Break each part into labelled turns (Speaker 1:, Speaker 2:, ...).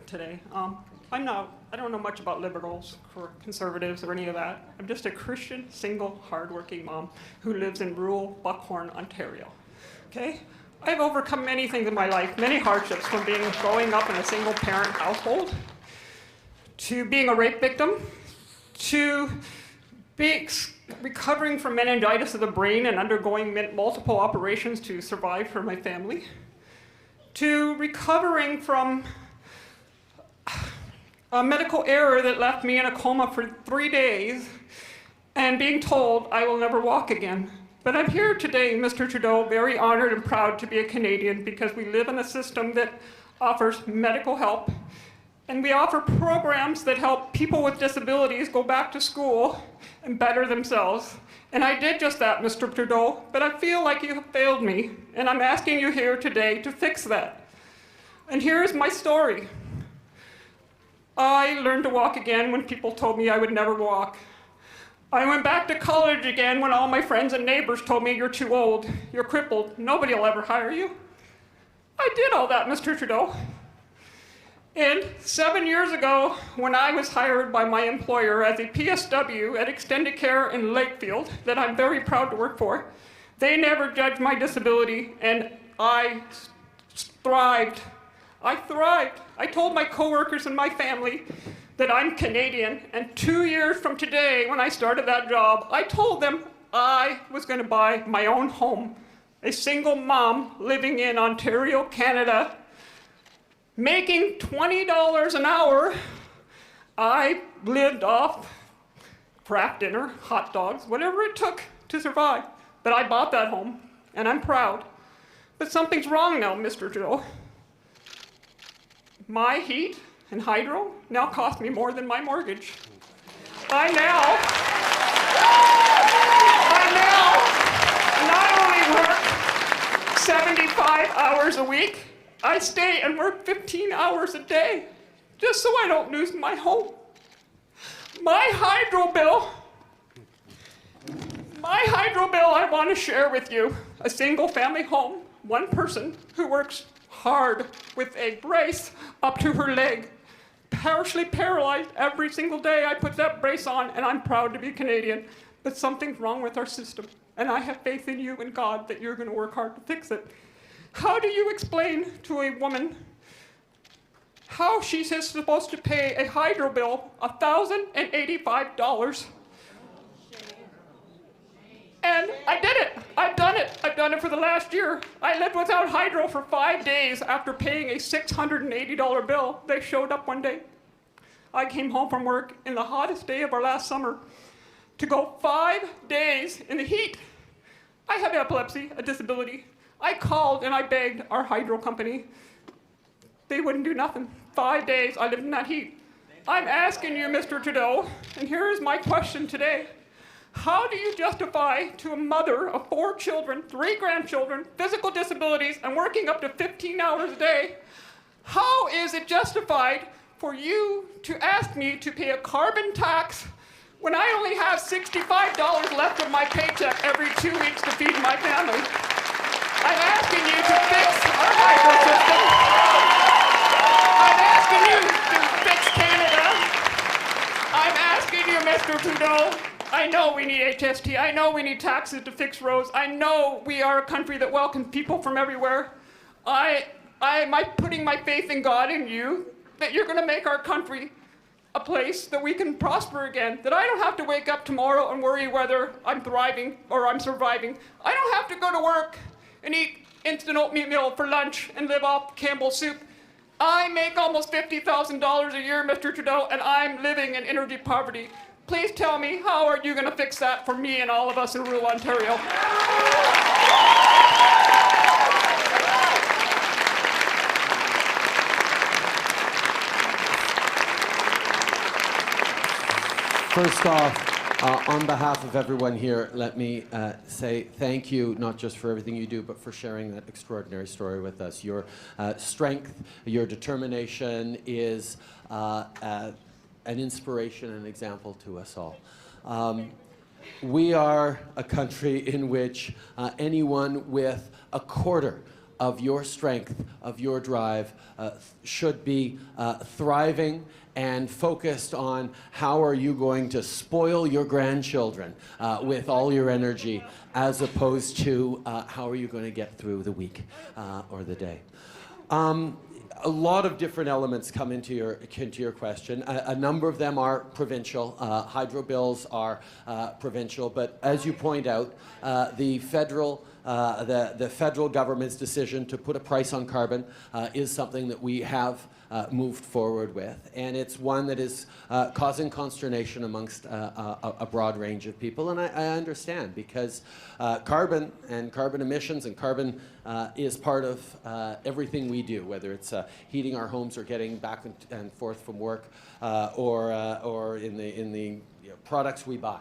Speaker 1: today. I don't know much about liberals or conservatives or any of that. I'm just a Christian, single, hardworking mom who lives in rural Buckhorn, Ontario. Okay? I've overcome many things in my life, many hardships, from growing up in a single parent household, to being a rape victim, to recovering from meningitis of the brain and undergoing multiple operations to survive for my family, to recovering from a medical error that left me in a coma for 3 days and being told I will never walk again. But I'm here today, Mr. Trudeau, very honored and proud to be a Canadian because we live in a system that offers medical help, and we offer programs that help people with disabilities go back to school and better themselves. And I did just that, Mr. Trudeau, but I feel like you have failed me, and I'm asking you here today to fix that. And here's my story. I learned to walk again when people told me I would never walk. I went back to college again when all my friends and neighbors told me, you're too old, you're crippled, nobody will ever hire you. I did all that, Mr. Trudeau. And 7 years ago, when I was hired by my employer as a PSW at Extended Care in Lakefield, that I'm very proud to work for, they never judged my disability, and I thrived. I thrived. I told my coworkers and my family that I'm Canadian, and 2 years from today, when I started that job, I told them I was going to buy my own home. A single mom living in Ontario, Canada, making $20 an hour. I lived off Kraft Dinner, hot dogs, whatever it took to survive. But I bought that home, and I'm proud. But something's wrong now, Mr. Trudeau. My heat and hydro now cost me more than my mortgage. I now not only work 75 hours a week, I stay and work 15 hours a day, just so I don't lose my home. My hydro bill, I want to share with you. A single family home, one person who works hard with a brace up to her leg, partially paralyzed every single day. I put that brace on, and I'm proud to be Canadian. But something's wrong with our system, and I have faith in you and God that you're going to work hard to fix it. How do you explain to a woman how she's supposed to pay a hydro bill $1,085? And I did it. I've done it. I've done it for the last year. I lived without hydro for 5 days after paying a $680 bill. They showed up one day. I came home from work in the hottest day of our last summer to go 5 days in the heat. I have epilepsy, a disability. I called and I begged our hydro company. They wouldn't do nothing. 5 days I lived in that heat. I'm asking you, Mr. Trudeau, and here is my question today. How do you justify to a mother of 4 children, 3 grandchildren, physical disabilities, and working up to 15 hours a day, how is it justified for you to ask me to pay a carbon tax when I only have $65 left of my paycheck every 2 weeks to feed my family? I'm asking you to fix our hydro system. I'm asking you to fix Canada. I'm asking you, Mr. Trudeau, I know we need HST. I know we need taxes to fix roads. I know we are a country that welcomes people from everywhere. I'm putting my faith in God and you, that you're going to make our country a place that we can prosper again, that I don't have to wake up tomorrow and worry whether I'm thriving or I'm surviving. I don't have to go to work and eat instant oatmeal for lunch and live off Campbell's soup. I make almost $50,000 a year, Mr. Trudeau, and I'm living in energy poverty. Please tell me, how are you going to fix that for me and all of us in rural Ontario?
Speaker 2: First off, on behalf of everyone here, let me say thank you, not just for everything you do, but for sharing that extraordinary story with us. Your strength, your determination is an inspiration and example to us all. We are a country in which anyone with a quarter of your strength, of your drive, should be thriving and focused on how are you going to spoil your grandchildren with all your energy, as opposed to how are you going to get through the week or the day. A lot of different elements come into your question. A number of them are provincial. Hydro bills are provincial, but as you point out, the federal government's decision to put a price on carbon is something that we have moved forward with, and it's one that is causing consternation amongst a broad range of people, and I understand, because carbon and carbon emissions and carbon is part of everything we do, whether it's heating our homes or getting back and forth from work, or in the products we buy.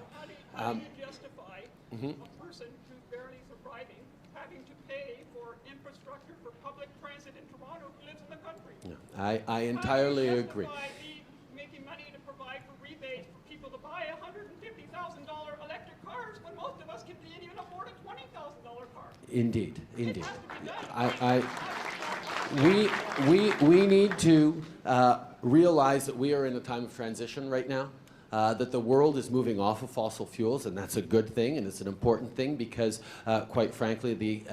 Speaker 1: How do you justify a person who's barely surviving having to pay for infrastructure for public transit in Toronto who lives in the country?
Speaker 2: No, I entirely agree.
Speaker 1: How do you justify making money to provide for rebates for people to buy $150,000 electric cars when most of us can't even afford a $20,000 car?
Speaker 2: Indeed.
Speaker 1: It has to be done.
Speaker 2: We need to realize that we are in a time of transition right now. That the world is moving off of fossil fuels, and that's a good thing, and it's an important thing, because, quite frankly, the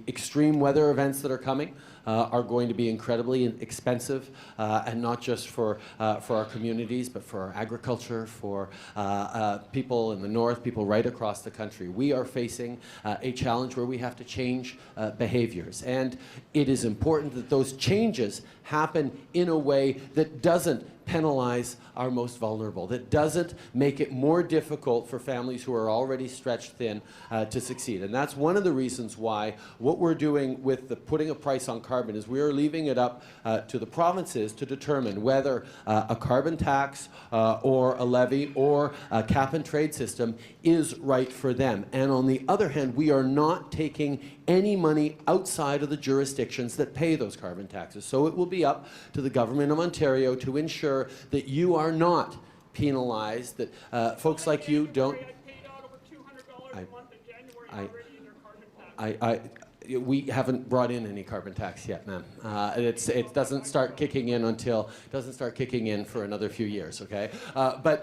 Speaker 2: extreme weather events that are coming are going to be incredibly expensive, and not just for our communities, but for our agriculture, for people in the north, people right across the country. We are facing a challenge where we have to change behaviors, and it is important that those changes happen in a way that doesn't penalize our most vulnerable, that doesn't make it more difficult for families who are already stretched thin to succeed. And that's one of the reasons why what we're doing with the putting a price on carbon is we are leaving it up to the provinces to determine whether a carbon tax or a levy or a cap and trade system is right for them. And on the other hand, we are not taking any money outside of the jurisdictions that pay those carbon taxes. So it will be up to the government of Ontario to ensure that you are not penalized, that folks like you don't.
Speaker 1: I paid out over $200 a month in January already in their carbon tax.
Speaker 2: We haven't brought in any carbon tax yet, ma'am. It doesn't start kicking in for another few years. Okay, but.